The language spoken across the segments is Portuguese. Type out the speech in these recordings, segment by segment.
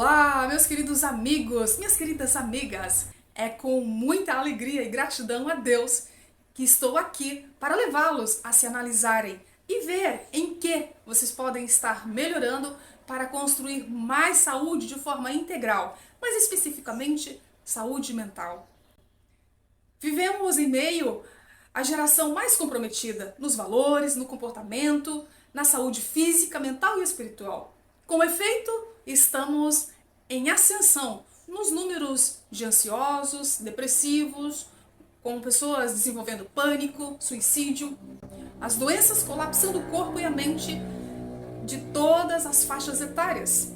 Olá, meus queridos amigos, minhas queridas amigas. É com muita alegria e gratidão a Deus que estou aqui para levá-los a se analisarem e ver em que vocês podem estar melhorando para construir mais saúde de forma integral, mais especificamente saúde mental. Vivemos em meio à geração mais comprometida nos valores, no comportamento, na saúde física, mental e espiritual. Com efeito, estamos em ascensão nos números de ansiosos, depressivos, com pessoas desenvolvendo pânico, suicídio, as doenças colapsando o corpo e a mente de todas as faixas etárias.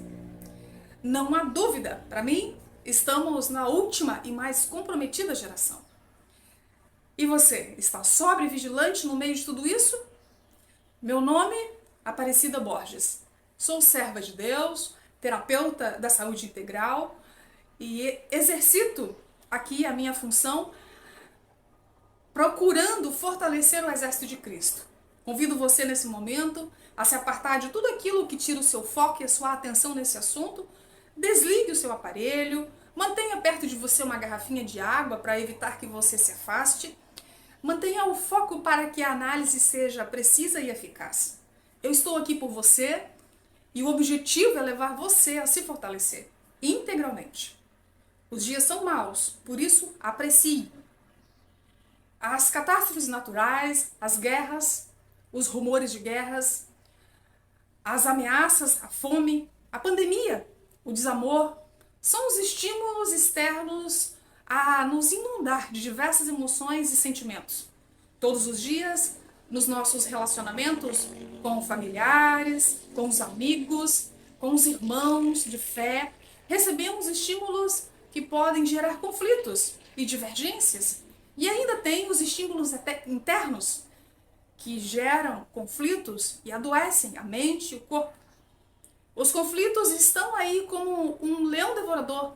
Não há dúvida, para mim, estamos na última e mais comprometida geração. E você, está sóbrio e vigilante no meio de tudo isso? Meu nome, Aparecida Borges. Sou serva de Deus, terapeuta da saúde integral e exercito aqui a minha função procurando fortalecer o exército de Cristo. Convido você nesse momento a se apartar de tudo aquilo que tira o seu foco e a sua atenção nesse assunto. Desligue o seu aparelho, mantenha perto de você uma garrafinha de água para evitar que você se afaste. Mantenha o foco para que a análise seja precisa e eficaz. Eu estou aqui por você e o objetivo é levar você a se fortalecer integralmente. Os dias são maus, por isso aprecie. As catástrofes naturais, as guerras, os rumores de guerras, as ameaças, a fome, a pandemia, o desamor, são os estímulos externos a nos inundar de diversas emoções e sentimentos. Todos os dias, nos nossos relacionamentos com familiares, com os amigos, com os irmãos de fé, recebemos estímulos que podem gerar conflitos e divergências. E ainda tem os estímulos internos que geram conflitos e adoecem a mente e o corpo. Os conflitos estão aí como um leão devorador,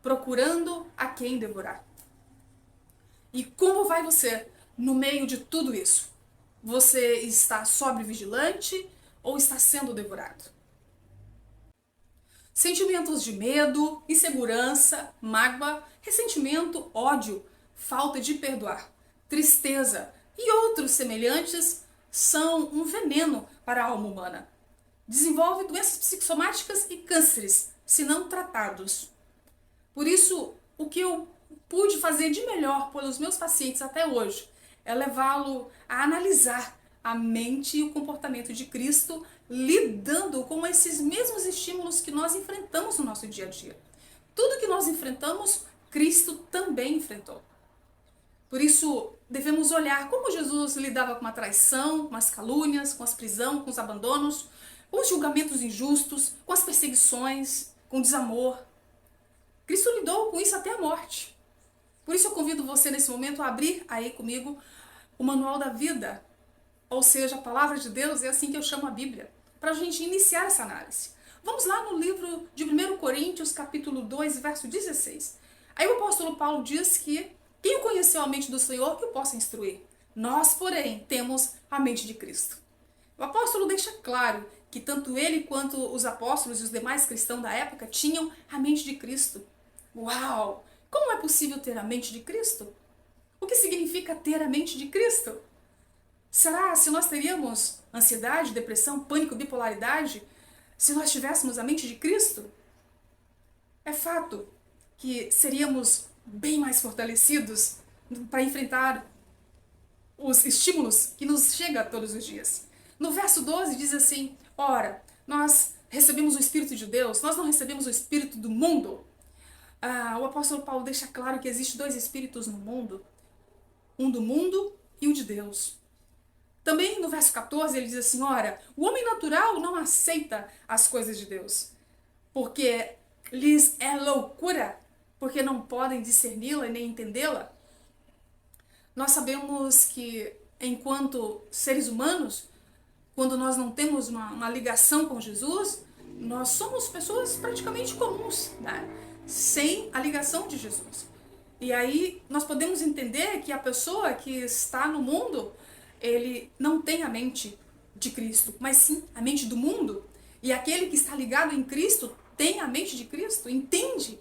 procurando a quem devorar. E como vai você no meio de tudo isso? Você está sóbrio e vigilante ou está sendo devorado? Sentimentos de medo, insegurança, mágoa, ressentimento, ódio, falta de perdoar, tristeza e outros semelhantes são um veneno para a alma humana. Desenvolve doenças psicossomáticas e cânceres, se não tratados. Por isso, o que eu pude fazer de melhor pelos meus pacientes até hoje é levá-lo a analisar a mente e o comportamento de Cristo, lidando com esses mesmos estímulos que nós enfrentamos no nosso dia a dia. Tudo que nós enfrentamos, Cristo também enfrentou. Por isso, devemos olhar como Jesus lidava com a traição, com as calúnias, com as prisões, com os abandonos, com os julgamentos injustos, com as perseguições, com o desamor. Cristo lidou com isso até a morte. Por isso eu convido você nesse momento a abrir aí comigo o Manual da Vida, ou seja, a Palavra de Deus, é assim que eu chamo a Bíblia, para a gente iniciar essa análise. Vamos lá no livro de 1 Coríntios, capítulo 2, verso 16. Aí o apóstolo Paulo diz que quem conheceu a mente do Senhor que o possa instruir. Nós, porém, temos a mente de Cristo. O apóstolo deixa claro que tanto ele quanto os apóstolos e os demais cristãos da época tinham a mente de Cristo. Uau! Como é possível ter a mente de Cristo? O que significa ter a mente de Cristo? Será se nós teríamos ansiedade, depressão, pânico, bipolaridade, se nós tivéssemos a mente de Cristo? É fato que seríamos bem mais fortalecidos para enfrentar os estímulos que nos chegam todos os dias. No verso 12 diz assim: ora, nós recebemos o Espírito de Deus, nós não recebemos o Espírito do mundo. O apóstolo Paulo deixa claro que existem dois espíritos no mundo, um do mundo e o de Deus. Também no verso 14 ele diz assim: ora, o homem natural não aceita as coisas de Deus, porque lhes é loucura, porque não podem discerni-la e nem entendê-la. Nós sabemos que, enquanto seres humanos, quando nós não temos uma ligação com Jesus, nós somos pessoas praticamente comuns, né? Sem a ligação de Jesus. E aí nós podemos entender que a pessoa que está no mundo, ele não tem a mente de Cristo, mas sim a mente do mundo. E aquele que está ligado em Cristo tem a mente de Cristo, entende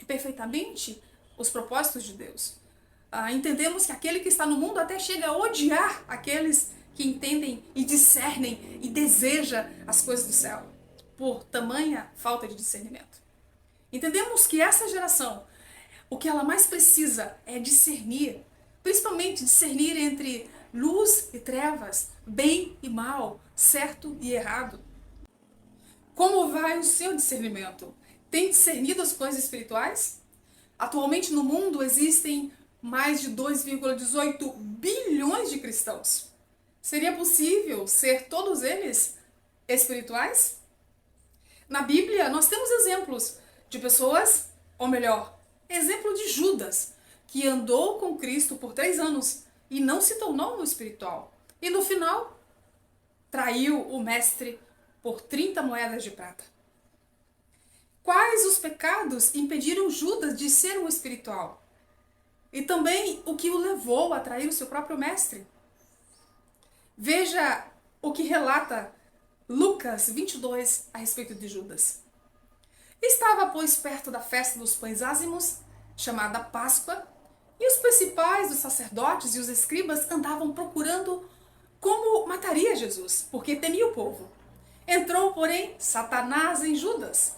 perfeitamente os propósitos de Deus. Entendemos que aquele que está no mundo até chega a odiar aqueles que entendem e discernem e deseja as coisas do céu, por tamanha falta de discernimento. Entendemos que essa geração, o que ela mais precisa é discernir, principalmente discernir entre luz e trevas, bem e mal, certo e errado. Como vai o seu discernimento? Tem discernido as coisas espirituais? Atualmente no mundo existem mais de 2,18 bilhões de cristãos. Seria possível ser todos eles espirituais? Na Bíblia nós temos exemplos de pessoas, ou melhor, exemplo de Judas, que andou com Cristo por 3 anos e não se tornou no espiritual. E no final, traiu o mestre por 30 moedas de prata. Quais os pecados impediram Judas de ser um espiritual? E também o que o levou a trair o seu próprio mestre? Veja o que relata Lucas 22 a respeito de Judas. Estava, pois, perto da festa dos pães ázimos, chamada Páscoa, e os principais dos sacerdotes e os escribas andavam procurando como mataria Jesus, porque temia o povo. Entrou, porém, Satanás em Judas,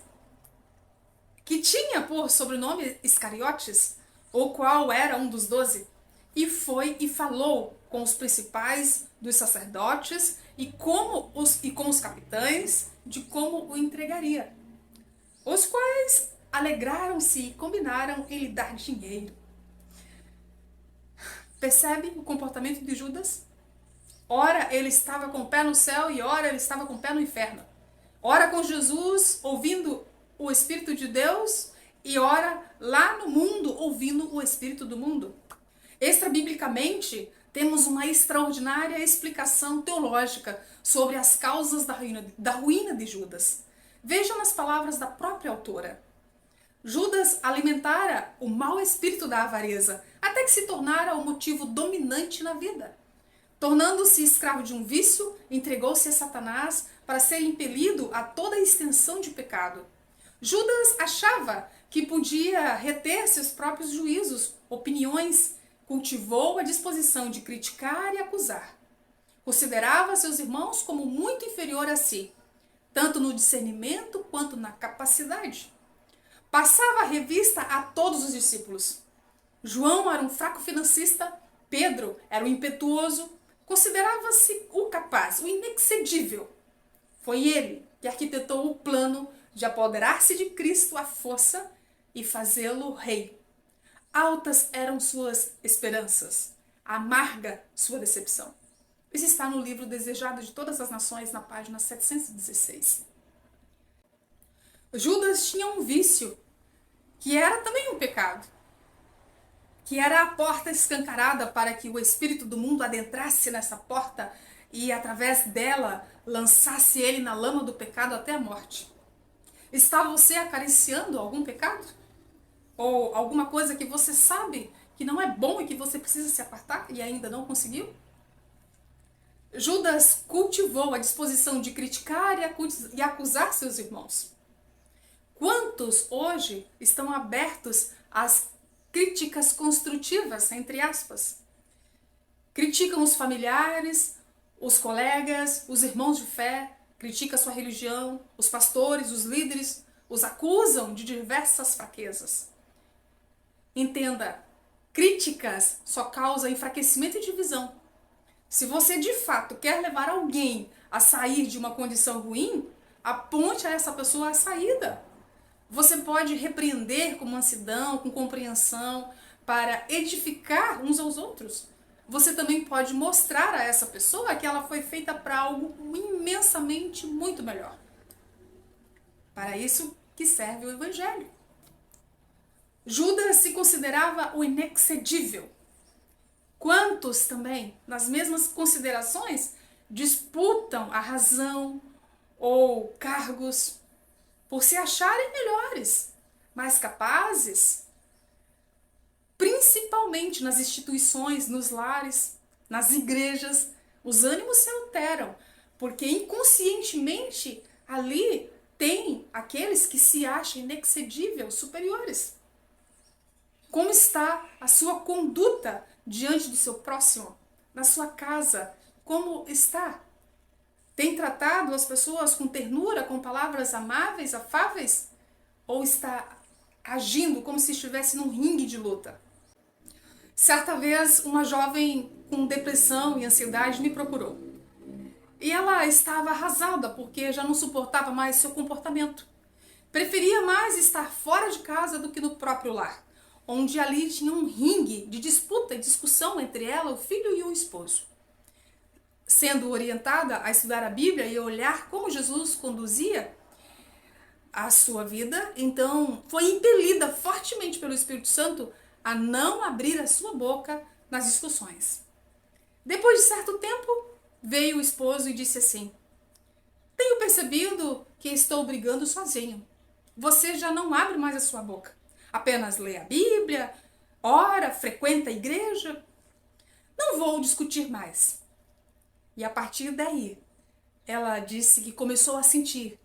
que tinha por sobrenome Iscariotes, o qual era um dos 12, e foi e falou com os principais dos sacerdotes e com os capitães de como o entregaria, os quais alegraram-se e combinaram em lhe dar dinheiro. Percebe o comportamento de Judas? Ora ele estava com o pé no céu e ora ele estava com o pé no inferno. Ora com Jesus, ouvindo o Espírito de Deus, e ora lá no mundo, ouvindo o Espírito do mundo. Extra-biblicamente, temos uma extraordinária explicação teológica sobre as causas da ruína de Judas. Vejam nas palavras da própria autora. Judas alimentara o mau espírito da avareza, até que se tornara o motivo dominante na vida. Tornando-se escravo de um vício, entregou-se a Satanás para ser impelido a toda a extensão de pecado. Judas achava que podia reter seus próprios juízos, opiniões, cultivou a disposição de criticar e acusar. Considerava seus irmãos como muito inferior a si, tanto no discernimento quanto na capacidade. Passava a revista a todos os discípulos. João era um fraco financista, Pedro era um impetuoso, considerava-se o capaz, o inexcedível. Foi ele que arquitetou o plano de apoderar-se de Cristo à força e fazê-lo rei. Altas eram suas esperanças, amarga sua decepção. Isso está no livro Desejado de Todas as Nações, na página 716. Judas tinha um vício, que era também um pecado, que era a porta escancarada para que o espírito do mundo adentrasse nessa porta e, através dela, lançasse ele na lama do pecado até a morte. Está você acariciando algum pecado? Ou alguma coisa que você sabe que não é bom e que você precisa se apartar e ainda não conseguiu? Judas cultivou a disposição de criticar e acusar seus irmãos. Quantos hoje estão abertos às críticas construtivas, entre aspas? Criticam os familiares, os colegas, os irmãos de fé, criticam a sua religião, os pastores, os líderes, os acusam de diversas fraquezas. Entenda, críticas só causam enfraquecimento e divisão. Se você de fato quer levar alguém a sair de uma condição ruim, aponte a essa pessoa a saída. Você pode repreender com mansidão, com compreensão, para edificar uns aos outros. Você também pode mostrar a essa pessoa que ela foi feita para algo imensamente muito melhor. Para isso que serve o Evangelho. Judas se considerava o inexcedível. Quantos também, nas mesmas considerações, disputam a razão ou cargos por se acharem melhores, mais capazes, principalmente nas instituições, nos lares, nas igrejas, os ânimos se alteram, porque inconscientemente ali tem aqueles que se acham inexcedível, superiores. Como está a sua conduta diante do seu próximo? Na sua casa, como está? Tem tratado as pessoas com ternura, com palavras amáveis, afáveis? Ou está agindo como se estivesse num ringue de luta? Certa vez, uma jovem com depressão e ansiedade me procurou. E ela estava arrasada porque já não suportava mais seu comportamento. Preferia mais estar fora de casa do que no próprio lar, onde ali tinha um ringue de disputa e discussão entre ela, o filho e o esposo. Sendo orientada a estudar a Bíblia e a olhar como Jesus conduzia a sua vida, então foi impelida fortemente pelo Espírito Santo a não abrir a sua boca nas discussões. Depois de certo tempo, veio o esposo e disse assim: tenho percebido que estou brigando sozinho. Você já não abre mais a sua boca. Apenas lê a Bíblia, ora, frequenta a igreja. Não vou discutir mais. E a partir daí, ela disse que começou a sentir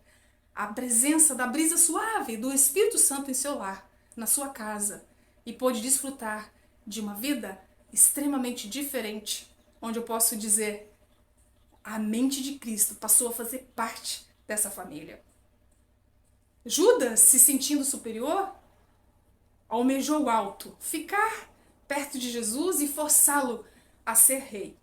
a presença da brisa suave do Espírito Santo em seu lar, na sua casa, e pôde desfrutar de uma vida extremamente diferente, onde eu posso dizer, a mente de Cristo passou a fazer parte dessa família. Judas, se sentindo superior, almejou alto, ficar perto de Jesus e forçá-lo a ser rei.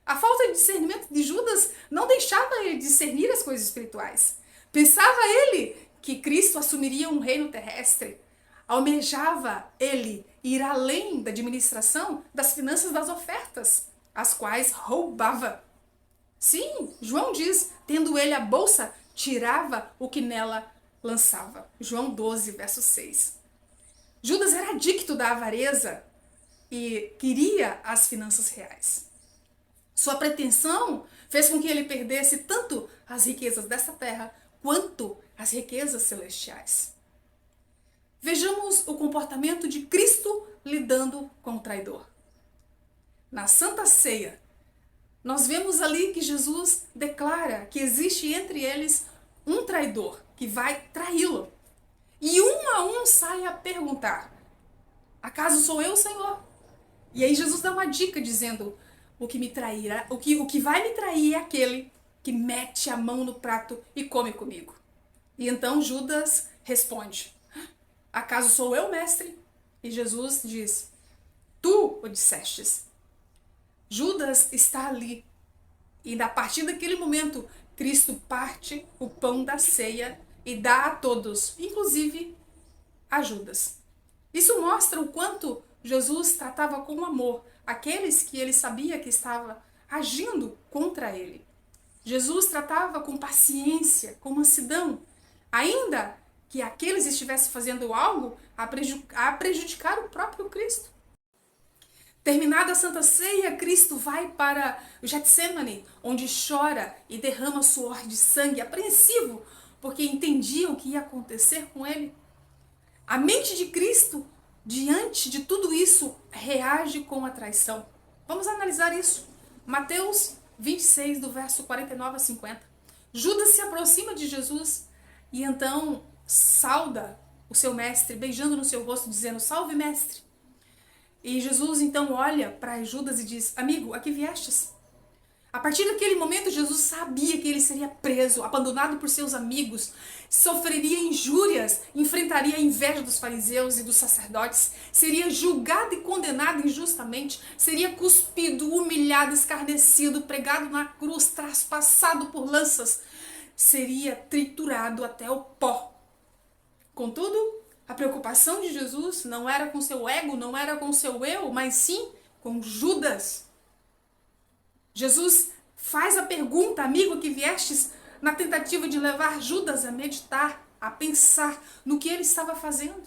A falta de discernimento de Judas não deixava ele discernir as coisas espirituais. Pensava ele que Cristo assumiria um reino terrestre. Almejava ele ir além da administração das finanças das ofertas, as quais roubava. Sim, João diz, tendo ele a bolsa, tirava o que nela lançava. João 12, verso 6. Judas era adicto da avareza e queria as finanças reais. Sua pretensão fez com que ele perdesse tanto as riquezas desta terra quanto as riquezas celestiais. Vejamos o comportamento de Cristo lidando com o traidor. Na Santa Ceia, nós vemos ali que Jesus declara que existe entre eles um traidor que vai traí-lo. E um a um sai a perguntar: acaso sou eu, Senhor? E aí Jesus dá uma dica dizendo: o que vai me trair é aquele que mete a mão no prato e come comigo. E então Judas responde: acaso sou eu, mestre? E Jesus diz: tu o dissestes. Judas está ali. E a partir daquele momento, Cristo parte o pão da ceia e dá a todos, inclusive a Judas. Isso mostra o quanto Jesus tratava com amor aqueles que ele sabia que estava agindo contra ele. Jesus tratava com paciência, com mansidão, ainda que aqueles estivessem fazendo algo a prejudicar o próprio Cristo. Terminada a Santa Ceia, Cristo vai para o Getsemane, onde chora e derrama suor de sangue, apreensivo, porque entendia o que ia acontecer com ele. A mente de Cristo, diante de tudo isso, reage com a traição. Vamos analisar isso. Mateus 26, do verso 49 a 50. Judas se aproxima de Jesus e então sauda o seu mestre, beijando no seu rosto, dizendo: salve, mestre. E Jesus então olha para Judas e diz: amigo, a que viestes? A partir daquele momento, Jesus sabia que ele seria preso, abandonado por seus amigos, sofreria injúrias, enfrentaria a inveja dos fariseus e dos sacerdotes, seria julgado e condenado injustamente, seria cuspido, humilhado, escarnecido, pregado na cruz, traspassado por lanças, seria triturado até o pó. Contudo, a preocupação de Jesus não era com seu ego, não era com seu eu, mas sim com Judas. Jesus faz a pergunta: amigo, que viestes, na tentativa de levar Judas a meditar, a pensar no que ele estava fazendo.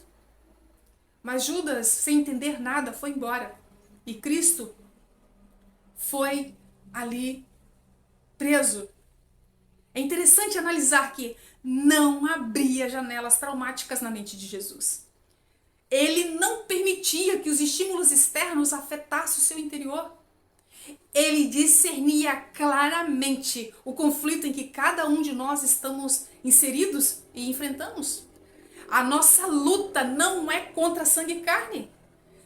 Mas Judas, sem entender nada, foi embora. E Cristo foi ali preso. É interessante analisar que não abria janelas traumáticas na mente de Jesus. Ele não permitia que os estímulos externos afetassem o seu interior. Ele discernia claramente o conflito em que cada um de nós estamos inseridos e enfrentamos. A nossa luta não é contra sangue e carne,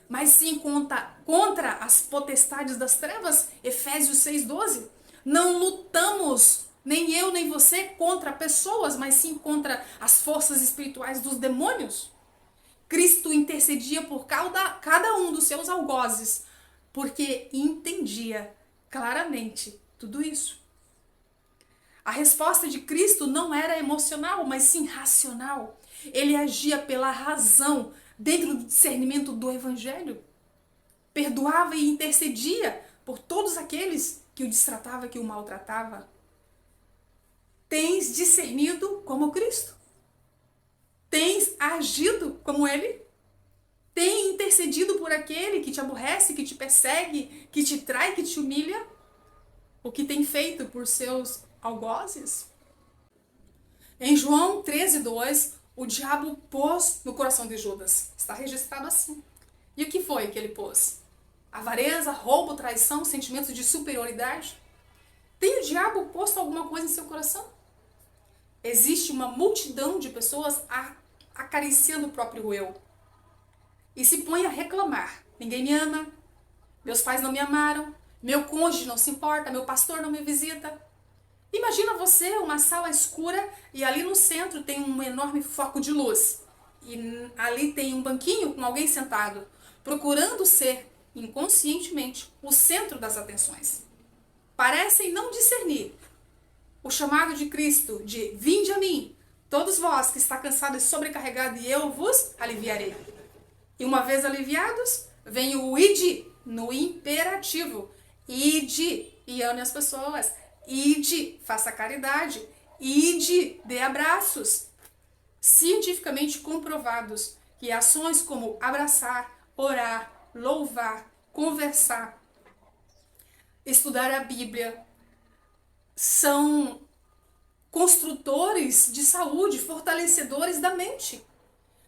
mas sim contra as potestades das trevas, Efésios 6,12. Não lutamos, nem eu nem você, contra pessoas, mas sim contra as forças espirituais dos demônios. Cristo intercedia por cada um dos seus algozes, porque entendia claramente tudo isso. A resposta de Cristo não era emocional, mas sim racional. Ele agia pela razão, dentro do discernimento do Evangelho. Perdoava e intercedia por todos aqueles que o distratava, que o maltratava. Tens discernido como Cristo? Tens agido como Ele? Tem intercedido por aquele que te aborrece, que te persegue, que te trai, que te humilha? O que tem feito por seus algozes? Em João 13,2, o diabo pôs no coração de Judas. Está registrado assim. E o que foi que ele pôs? Avareza, roubo, traição, sentimentos de superioridade? Tem o diabo posto alguma coisa em seu coração? Existe uma multidão de pessoas acariciando o próprio eu. E se põe a reclamar. Ninguém me ama, meus pais não me amaram, meu cônjuge não se importa, meu pastor não me visita. Imagina você uma sala escura e ali no centro tem um enorme foco de luz. E ali tem um banquinho com alguém sentado, procurando ser, inconscientemente, o centro das atenções. Parecem não discernir o chamado de Cristo de vinde a mim, todos vós que está cansado e sobrecarregado, e eu vos aliviarei. E uma vez aliviados, vem o ide no imperativo. Ide e ame as pessoas. Ide, faça caridade. Ide, dê abraços. Cientificamente comprovados que ações como abraçar, orar, louvar, conversar, estudar a Bíblia, são construtores de saúde, fortalecedores da mente.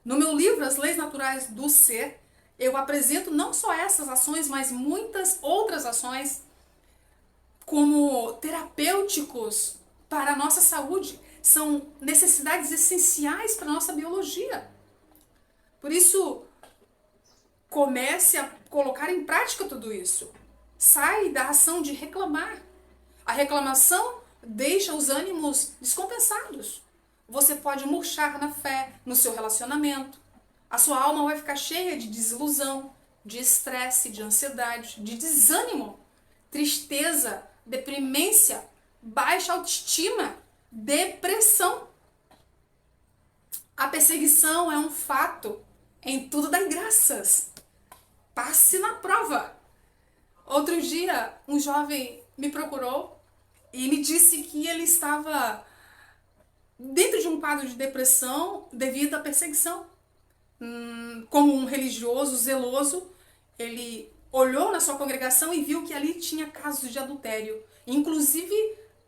No meu livro, As Leis Naturais do Ser, eu apresento não só essas ações, mas muitas outras ações como terapêuticos para a nossa saúde. São necessidades essenciais para a nossa biologia. Por isso, comece a colocar em prática tudo isso. Sai da ação de reclamar. A reclamação deixa os ânimos descompensados. Você pode murchar na fé, no seu relacionamento. A sua alma vai ficar cheia de desilusão, de estresse, de ansiedade, de desânimo, tristeza, deprimência, baixa autoestima, depressão. A perseguição é um fato. Em tudo dai graças. Passe na prova. Outro dia, um jovem me procurou e me disse que ele estava dentro de um quadro de depressão devido à perseguição. Como um religioso zeloso, ele olhou na sua congregação e viu que ali tinha casos de adultério, inclusive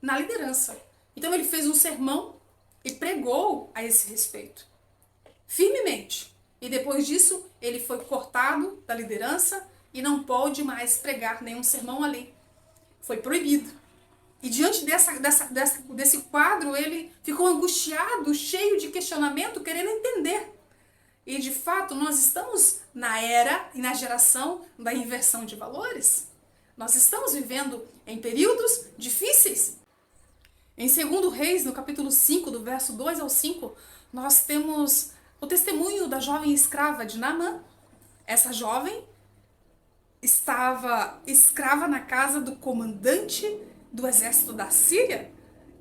na liderança. Então ele fez um sermão e pregou a esse respeito, firmemente. E depois disso, ele foi cortado da liderança e não pôde mais pregar nenhum sermão ali. Foi proibido. E diante desse quadro, ele ficou angustiado, cheio de questionamento, querendo entender. E de fato, nós estamos na era e na geração da inversão de valores. Nós estamos vivendo em períodos difíceis. Em 2 Reis, no capítulo 5, do verso 2 ao 5, nós temos o testemunho da jovem escrava de Naamã. Essa jovem estava escrava na casa do comandante do exército da Síria,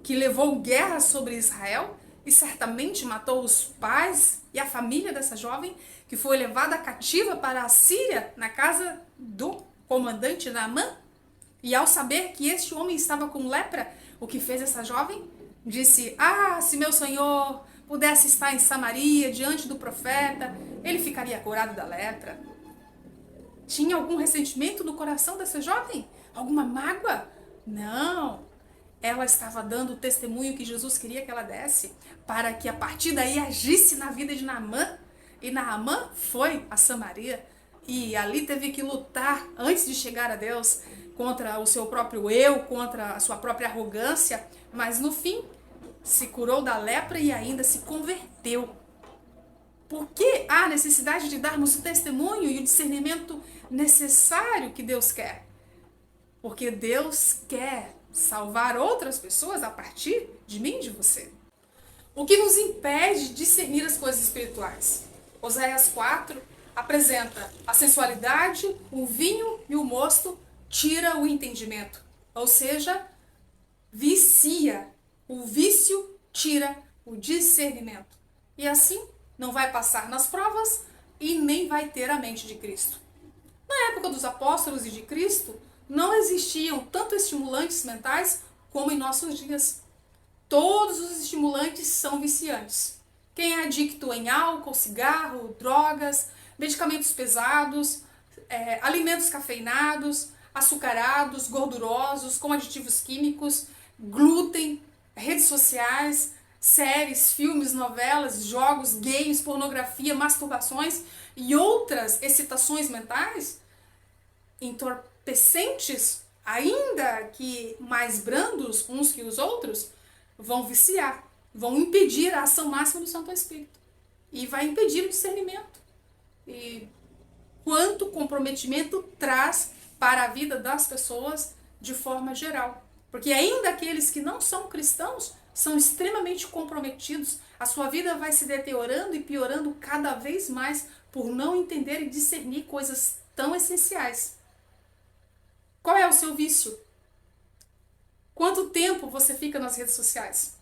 que levou guerra sobre Israel e certamente matou os pais e a família dessa jovem, que foi levada cativa para a Síria, na casa do comandante Naamã. E ao saber que este homem estava com lepra, o que fez essa jovem? Disse: se meu senhor pudesse estar em Samaria, diante do profeta, ele ficaria curado da lepra. Tinha algum ressentimento no coração dessa jovem? Alguma mágoa? Não. Ela estava dando o testemunho que Jesus queria que ela desse, para que a partir daí agisse na vida de Naamã. E Naamã foi a Samaria e ali teve que lutar antes de chegar a Deus contra o seu próprio eu, contra a sua própria arrogância, mas no fim se curou da lepra e ainda se converteu. Por que há necessidade de darmos o testemunho e o discernimento necessário que Deus quer? Porque Deus quer salvar outras pessoas a partir de mim e de você. O que nos impede de discernir as coisas espirituais? Oséias 4 apresenta a sensualidade, o vinho e o mosto tira o entendimento. Ou seja, vicia. O vício tira o discernimento. E assim não vai passar nas provas e nem vai ter a mente de Cristo. Na época dos apóstolos e de Cristo, não existiam tanto estimulantes mentais como em nossos dias. Todos os estimulantes são viciantes. Quem é adicto em álcool, cigarro, drogas, medicamentos pesados, alimentos cafeinados, açucarados, gordurosos, com aditivos químicos, glúten, redes sociais, séries, filmes, novelas, jogos, games, pornografia, masturbações e outras excitações mentais entorpecentes, ainda que mais brandos uns que os outros, vão viciar, vão impedir a ação máxima do Santo Espírito e vai impedir o discernimento. E quanto comprometimento traz para a vida das pessoas de forma geral. Porque ainda aqueles que não são cristãos são extremamente comprometidos, a sua vida vai se deteriorando e piorando cada vez mais por não entender e discernir coisas tão essenciais. Qual é o seu vício? Quanto tempo você fica nas redes sociais?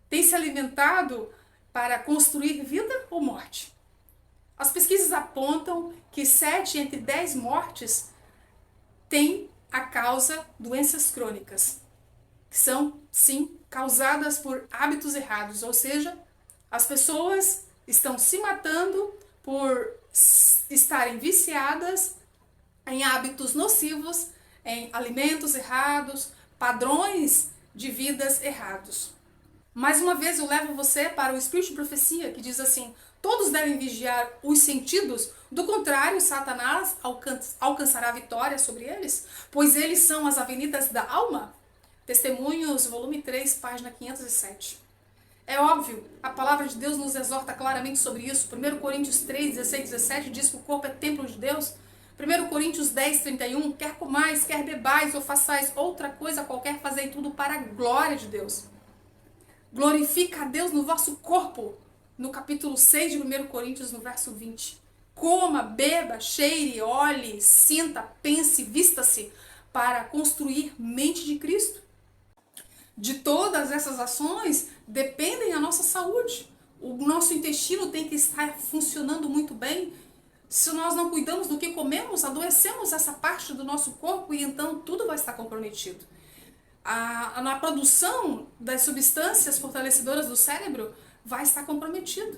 Tem se alimentado para construir vida ou morte? As pesquisas apontam que 7 entre 10 mortes têm a causa doenças crônicas, que são, sim, causadas por hábitos errados, ou seja, as pessoas estão se matando por estarem viciadas em hábitos nocivos, em alimentos errados, padrões de vidas errados. Mais uma vez eu levo você para o Espírito de Profecia, que diz assim: todos devem vigiar os sentidos, do contrário, Satanás alcançará vitória sobre eles, pois eles são as avenidas da alma. Testemunhos, volume 3, página 507. É óbvio, a palavra de Deus nos exorta claramente sobre isso. 1 Coríntios 3, 16, 17 diz que o corpo é templo de Deus. 1 Coríntios 10, 31, quer comais, quer bebais ou façais outra coisa qualquer, fazei tudo para a glória de Deus. Glorifica a Deus no vosso corpo, no capítulo 6 de 1 Coríntios, no verso 20. Coma, beba, cheire, olhe, sinta, pense, vista-se para construir mente de Cristo. De todas essas ações dependem a nossa saúde. O nosso intestino tem que estar funcionando muito bem. Se nós não cuidamos do que comemos, adoecemos essa parte do nosso corpo e então tudo vai estar comprometido. Na produção das substâncias fortalecedoras do cérebro vai estar comprometido.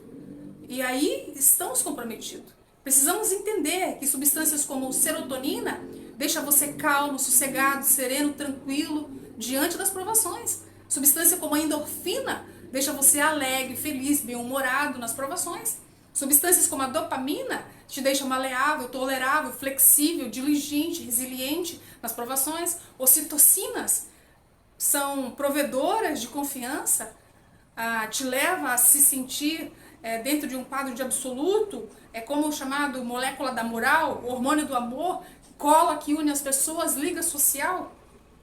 E aí estamos comprometidos. Precisamos entender que substâncias como serotonina deixa você calmo, sossegado, sereno, tranquilo diante das provações. Substância como a endorfina deixa você alegre, feliz, bem-humorado nas provações. Substâncias como a dopamina te deixa maleável, tolerável, flexível, diligente, resiliente nas provações. Ocitocinas são provedoras de confiança, te leva a se sentir dentro de um quadro de absoluto, é como o chamado molécula da moral, o hormônio do amor, cola que une as pessoas, liga social.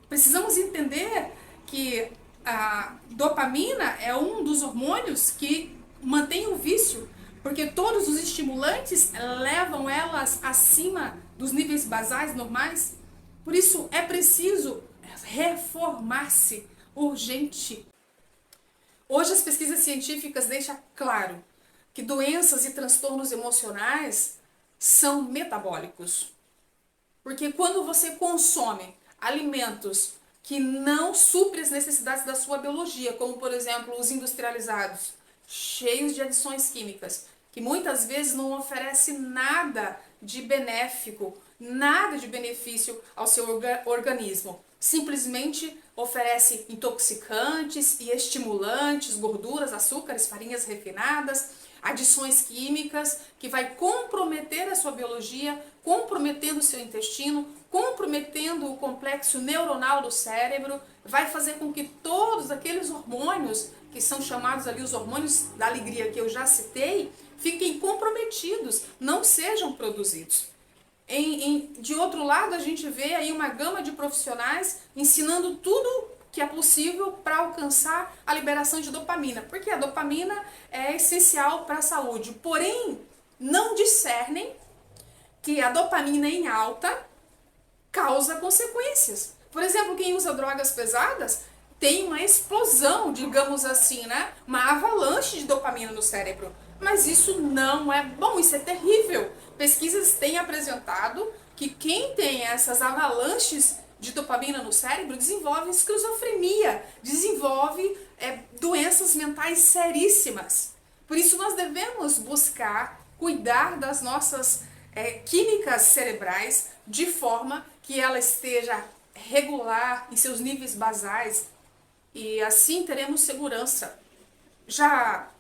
Precisamos entender que a dopamina é um dos hormônios que mantém o vício, porque todos os estimulantes levam elas acima dos níveis basais normais. Por isso é preciso reformar-se urgente. Hoje as pesquisas científicas deixam claro que doenças e transtornos emocionais são metabólicos. Porque quando você consome alimentos que não suprem as necessidades da sua biologia, como por exemplo os industrializados, cheios de adições químicas, que muitas vezes não oferecem nada de benéfico, nada de benefício ao seu organismo, simplesmente oferece intoxicantes e estimulantes, gorduras, açúcares, farinhas refinadas, adições químicas, que vai comprometer a sua biologia, comprometendo o seu intestino, comprometendo o complexo neuronal do cérebro, vai fazer com que todos aqueles hormônios, que são chamados ali os hormônios da alegria que eu já citei, fiquem comprometidos, não sejam produzidos. De outro lado, a gente vê aí uma gama de profissionais ensinando tudo que é possível para alcançar a liberação de dopamina, porque a dopamina é essencial para a saúde, porém não discernem que a dopamina em alta causa consequências. Por exemplo, quem usa drogas pesadas tem uma explosão, digamos assim, né? Uma avalanche de dopamina no cérebro. Mas isso não é bom, isso é terrível. Pesquisas têm apresentado que quem tem essas avalanches de dopamina no cérebro desenvolve esquizofrenia, desenvolve doenças mentais seríssimas. Por isso nós devemos buscar cuidar das nossas químicas cerebrais de forma que ela esteja regular em seus níveis basais e assim teremos segurança. Já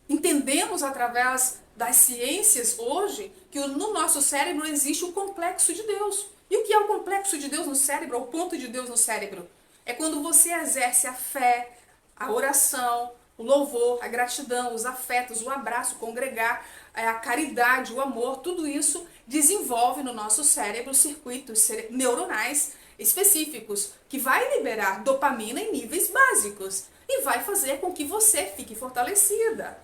entendemos através das ciências hoje que no nosso cérebro existe o complexo de Deus. E o que é o complexo de Deus no cérebro, o ponto de Deus no cérebro? É quando você exerce a fé, a oração, o louvor, a gratidão, os afetos, o abraço, congregar, a caridade, o amor, tudo isso desenvolve no nosso cérebro circuitos neuronais específicos que vai liberar dopamina em níveis básicos e vai fazer com que você fique fortalecida.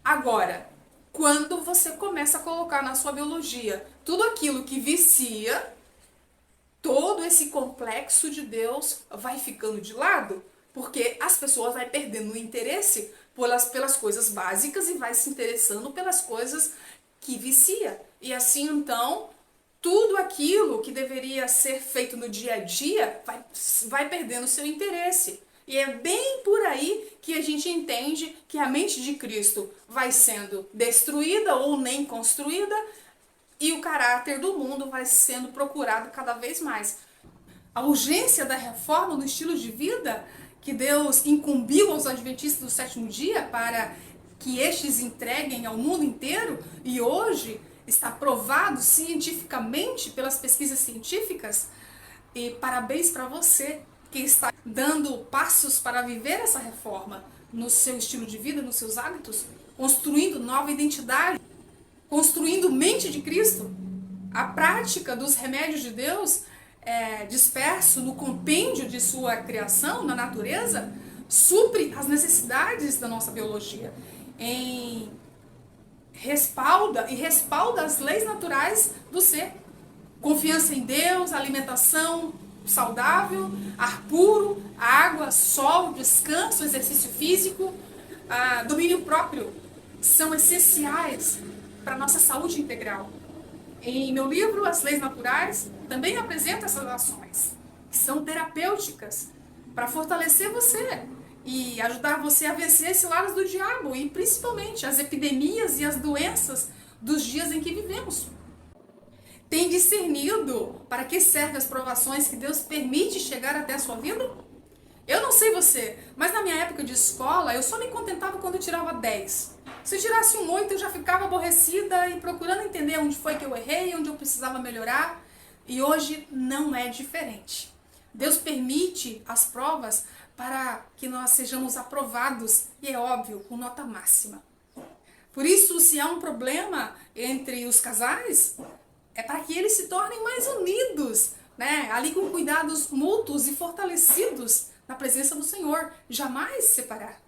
Agora, quando você começa a colocar na sua biologia tudo aquilo que vicia, todo esse complexo de Deus vai ficando de lado, porque as pessoas vão perdendo o interesse pelas coisas básicas e vai se interessando pelas coisas que vicia. E assim, então, tudo aquilo que deveria ser feito no dia a dia vai perdendo seu interesse. E é bem por aí que a gente entende que a mente de Cristo vai sendo destruída ou nem construída e o caráter do mundo vai sendo procurado cada vez mais. A urgência da reforma no estilo de vida que Deus incumbiu aos adventistas do sétimo dia para que estes entreguem ao mundo inteiro e hoje está provado cientificamente pelas pesquisas científicas. E parabéns para você que está dando passos para viver essa reforma no seu estilo de vida, nos seus hábitos, construindo nova identidade, construindo mente de Cristo. A prática dos remédios de Deus disperso no compêndio de sua criação, na natureza, supre as necessidades da nossa biologia, respalda as leis naturais do ser. Confiança em Deus, alimentação saudável, ar puro, água, sol, descanso, exercício físico, domínio próprio são essenciais para a nossa saúde integral. Em meu livro, As Leis Naturais, também apresento essas ações, que são terapêuticas, para fortalecer você e ajudar você a vencer esse lado do diabo e principalmente as epidemias e as doenças dos dias em que vivemos. Tem discernido para que servem as provações que Deus permite chegar até a sua vida? Eu não sei você, mas na minha época de escola eu só me contentava quando eu tirava 10. Se eu tirasse um 8 eu já ficava aborrecida e procurando entender onde foi que eu errei, onde eu precisava melhorar. E hoje não é diferente. Deus permite as provas para que nós sejamos aprovados e é óbvio, com nota máxima. Por isso, se há um problema entre os casais, é para que eles se tornem mais unidos, né? Ali com cuidados mútuos e fortalecidos na presença do Senhor, jamais se separar.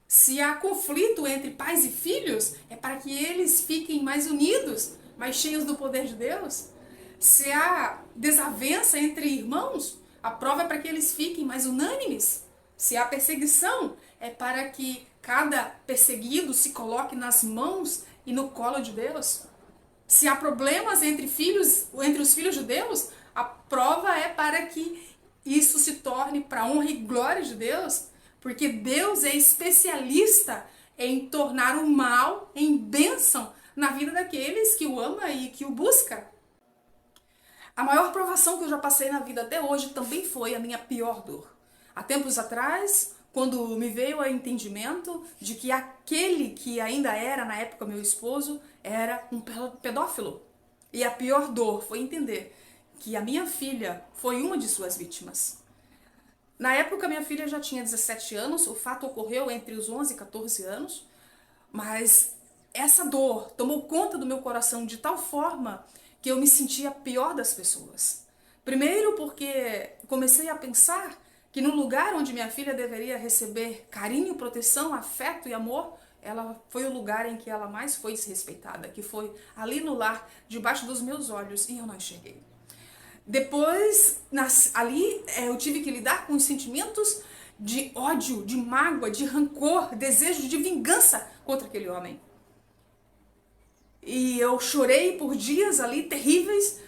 Se há conflito entre pais e filhos, é para que eles fiquem mais unidos, mais cheios do poder de Deus. Se há desavença entre irmãos, a prova é para que eles fiquem mais unânimes. Se há perseguição, é para que cada perseguido se coloque nas mãos e no colo de Deus. Se há problemas entre os filhos de Deus, a prova é para que isso se torne para a honra e glória de Deus, porque Deus é especialista em tornar o mal em bênção na vida daqueles que o ama e que o busca. A maior provação que eu já passei na vida até hoje também foi a minha pior dor. Há tempos atrás, quando me veio o entendimento de que aquele que ainda era, na época, meu esposo, era um pedófilo. E a pior dor foi entender que a minha filha foi uma de suas vítimas. Na época, minha filha já tinha 17 anos, o fato ocorreu entre os 11 e 14 anos, mas essa dor tomou conta do meu coração de tal forma que eu me sentia a pior das pessoas. Primeiro porque comecei a pensar que no lugar onde minha filha deveria receber carinho, proteção, afeto e amor, ela foi o lugar em que ela mais foi desrespeitada, que foi ali no lar, debaixo dos meus olhos, e eu não enxerguei. Depois, ali, eu tive que lidar com os sentimentos de ódio, de mágoa, de rancor, desejo de vingança contra aquele homem. E eu chorei por dias ali terríveis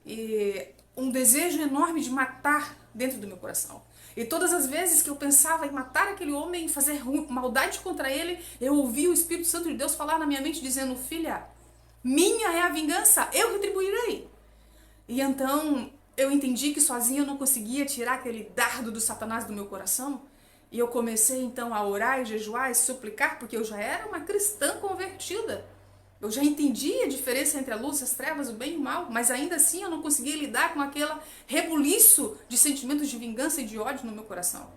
e um desejo enorme de matar dentro do meu coração. E todas as vezes que eu pensava em matar aquele homem e fazer maldade contra ele, eu ouvia o Espírito Santo de Deus falar na minha mente dizendo: filha, minha é a vingança, eu retribuirei. E então eu entendi que sozinha eu não conseguia tirar aquele dardo do Satanás do meu coração. E eu comecei então a orar e jejuar e suplicar, porque eu já era uma cristã convertida. Eu já entendia a diferença entre a luz e as trevas, o bem e o mal, mas ainda assim eu não conseguia lidar com aquele rebuliço de sentimentos de vingança e de ódio no meu coração.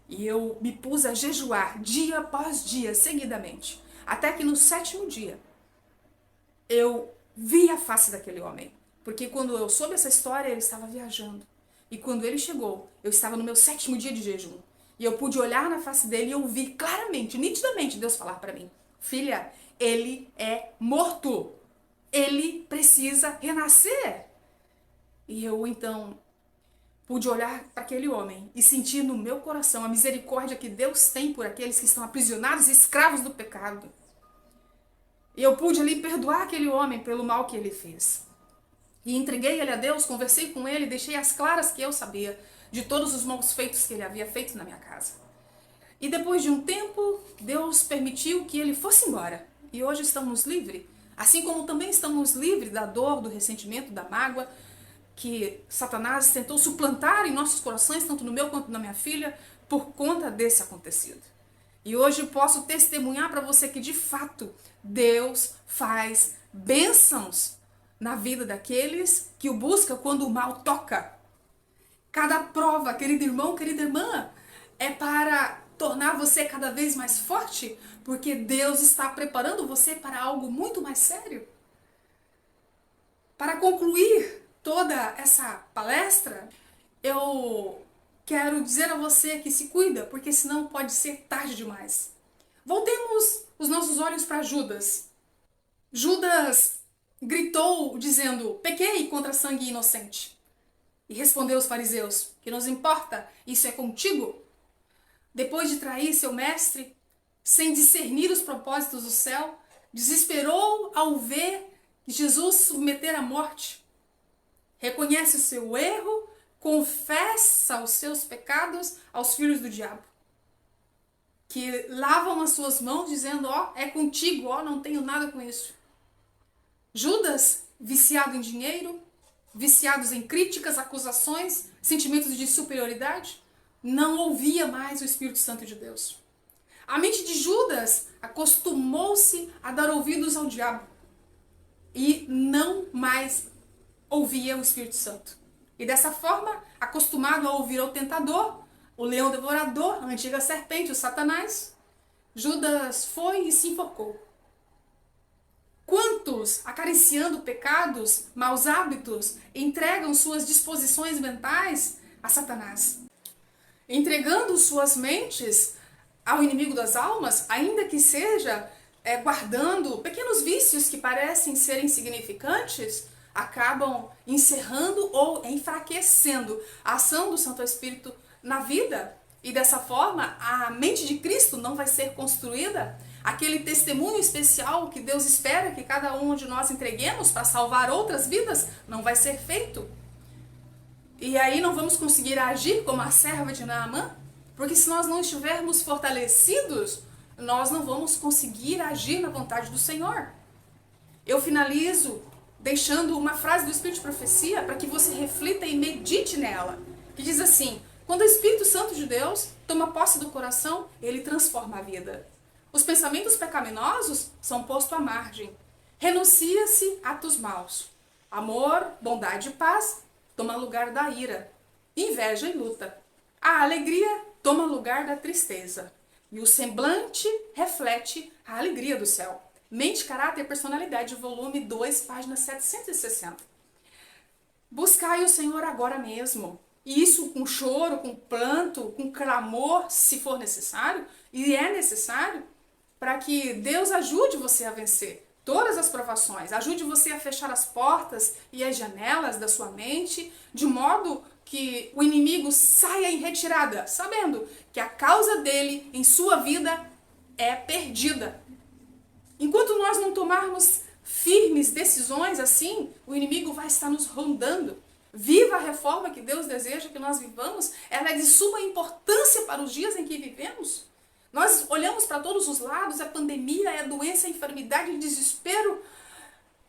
E eu me pus a jejuar dia após dia, seguidamente. Até que no 7º dia, eu vi a face daquele homem. Porque quando eu soube essa história, ele estava viajando. E quando ele chegou, eu estava no meu 7º dia de jejum. E eu pude olhar na face dele e ouvir claramente, nitidamente, Deus falar para mim: filha, ele é morto. Ele precisa renascer. E eu, então, pude olhar para aquele homem e sentir no meu coração a misericórdia que Deus tem por aqueles que estão aprisionados e escravos do pecado. E eu pude ali perdoar aquele homem pelo mal que ele fez. E entreguei ele a Deus, conversei com ele, deixei as claras que eu sabia de todos os maus feitos que ele havia feito na minha casa. E depois de um tempo, Deus permitiu que ele fosse embora. E hoje estamos livres, assim como também estamos livres da dor, do ressentimento, da mágoa, que Satanás tentou suplantar em nossos corações, tanto no meu quanto na minha filha, por conta desse acontecido. E hoje posso testemunhar para você que, de fato, Deus faz bênçãos na vida daqueles que o buscam quando o mal toca. Cada prova, querido irmão, querida irmã, é para tornar você cada vez mais forte, porque Deus está preparando você para algo muito mais sério. Para concluir toda essa palestra, eu quero dizer a você que se cuida, porque senão pode ser tarde demais. Voltemos os nossos olhos para Judas. Judas gritou dizendo: pequei contra sangue inocente. E respondeu os fariseus: que nos importa? Isso é contigo? Depois de trair seu mestre, sem discernir os propósitos do céu, desesperou ao ver Jesus submeter à morte. Reconhece o seu erro, confessa os seus pecados aos filhos do diabo, que lavam as suas mãos dizendo: ó, é contigo, ó, não tenho nada com isso. Judas, viciado em dinheiro, viciados em críticas, acusações, sentimentos de superioridade, não ouvia mais o Espírito Santo de Deus. A mente de Judas acostumou-se a dar ouvidos ao diabo e não mais ouvia o Espírito Santo. E dessa forma, acostumado a ouvir o tentador, o leão devorador, a antiga serpente, o Satanás, Judas foi e se enforcou. Quantos, acariciando pecados, maus hábitos, entregam suas disposições mentais a Satanás? Entregando suas mentes ao inimigo das almas, ainda que seja guardando pequenos vícios que parecem ser insignificantes, acabam encerrando ou enfraquecendo a ação do Santo Espírito na vida. E dessa forma, a mente de Cristo não vai ser construída. Aquele testemunho especial que Deus espera que cada um de nós entreguemos para salvar outras vidas, não vai ser feito. E aí não vamos conseguir agir como a serva de Naamã, porque se nós não estivermos fortalecidos, nós não vamos conseguir agir na vontade do Senhor. Eu finalizo deixando uma frase do Espírito de Profecia para que você reflita e medite nela, que diz assim: Quando o Espírito Santo de Deus toma posse do coração, ele transforma a vida. Os pensamentos pecaminosos são postos à margem. Renuncia-se atos maus. Amor, bondade e paz toma lugar da ira. Inveja e luta. A alegria toma lugar da tristeza. E o semblante reflete a alegria do céu. Mente, Caráter e Personalidade, volume 2, página 760. Buscai o Senhor agora mesmo. E isso com choro, com planto, com clamor, se for necessário, e é necessário, para que Deus ajude você a vencer todas as provações, ajude você a fechar as portas e as janelas da sua mente, de modo que o inimigo saia em retirada, sabendo que a causa dele em sua vida é perdida. Enquanto nós não tomarmos firmes decisões assim, o inimigo vai estar nos rondando. Viva a reforma que Deus deseja que nós vivamos, ela é de suma importância para os dias em que vivemos. Nós olhamos para todos os lados, a pandemia, a doença, a enfermidade, o desespero,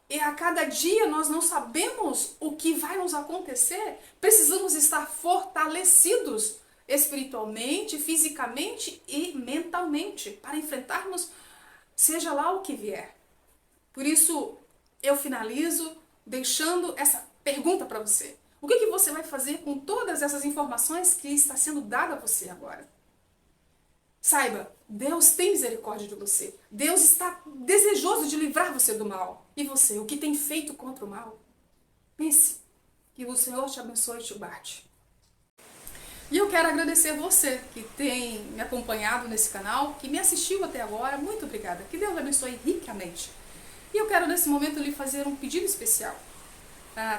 e a cada dia nós não sabemos o que vai nos acontecer. Precisamos estar fortalecidos espiritualmente, fisicamente e mentalmente para enfrentarmos seja lá o que vier. Por isso, eu finalizo deixando essa pergunta para você. O que você vai fazer com todas essas informações que está sendo dada a você agora? Saiba, Deus tem misericórdia de você. Deus está desejoso de livrar você do mal. E você, o que tem feito contra o mal? Pense, que o Senhor te abençoe e te guarde. E eu quero agradecer você que tem me acompanhado nesse canal, que me assistiu até agora. Muito obrigada. Que Deus abençoe ricamente. E eu quero nesse momento lhe fazer um pedido especial.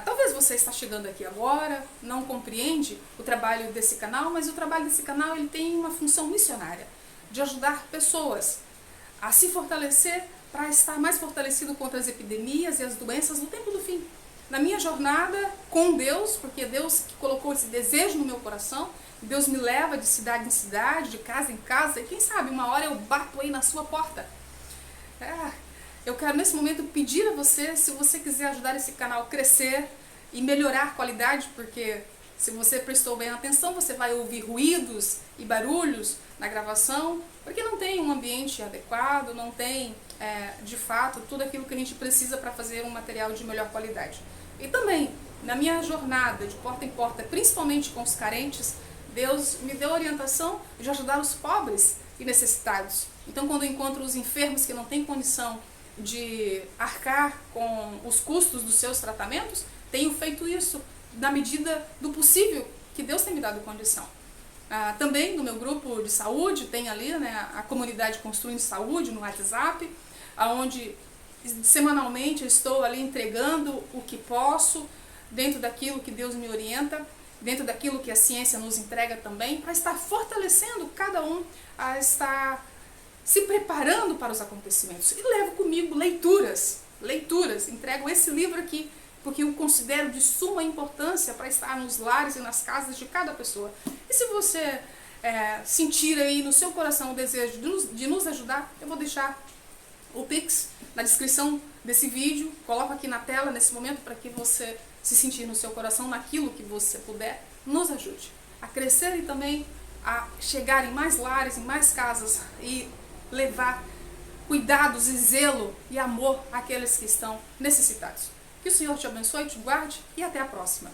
Talvez você está chegando aqui agora, não compreende o trabalho desse canal, mas o trabalho desse canal ele tem uma função missionária, de ajudar pessoas a se fortalecer para estar mais fortalecido contra as epidemias e as doenças no tempo do fim. Na minha jornada com Deus, porque é Deus que colocou esse desejo no meu coração, Deus me leva de cidade em cidade, de casa em casa, e quem sabe uma hora eu bato aí na sua porta. Eu quero nesse momento pedir a você, se você quiser ajudar esse canal a crescer e melhorar a qualidade, porque se você prestou bem atenção, você vai ouvir ruídos e barulhos na gravação, porque não tem um ambiente adequado, não tem, de fato, tudo aquilo que a gente precisa para fazer um material de melhor qualidade. E também, na minha jornada de porta em porta, principalmente com os carentes, Deus me deu a orientação de ajudar os pobres e necessitados. Então, quando eu encontro os enfermos que não têm condição de arcar com os custos dos seus tratamentos, tenho feito isso na medida do possível que Deus tem me dado condição. Também no meu grupo de saúde, tem ali, né, a comunidade Construindo Saúde no WhatsApp, onde semanalmente eu estou ali entregando o que posso, dentro daquilo que Deus me orienta, dentro daquilo que a ciência nos entrega também, para estar fortalecendo cada um a estar se preparando para os acontecimentos. E levo comigo leituras, entrego esse livro aqui, porque eu considero de suma importância para estar nos lares e nas casas de cada pessoa. E se você sentir aí no seu coração o desejo de nos ajudar, eu vou deixar o Pix na descrição desse vídeo, coloco aqui na tela nesse momento para que você se sentir no seu coração naquilo que você puder, nos ajude a crescer e também a chegar em mais lares, em mais casas e levar cuidados e zelo e amor àqueles que estão necessitados. Que o Senhor te abençoe, te guarde e até a próxima.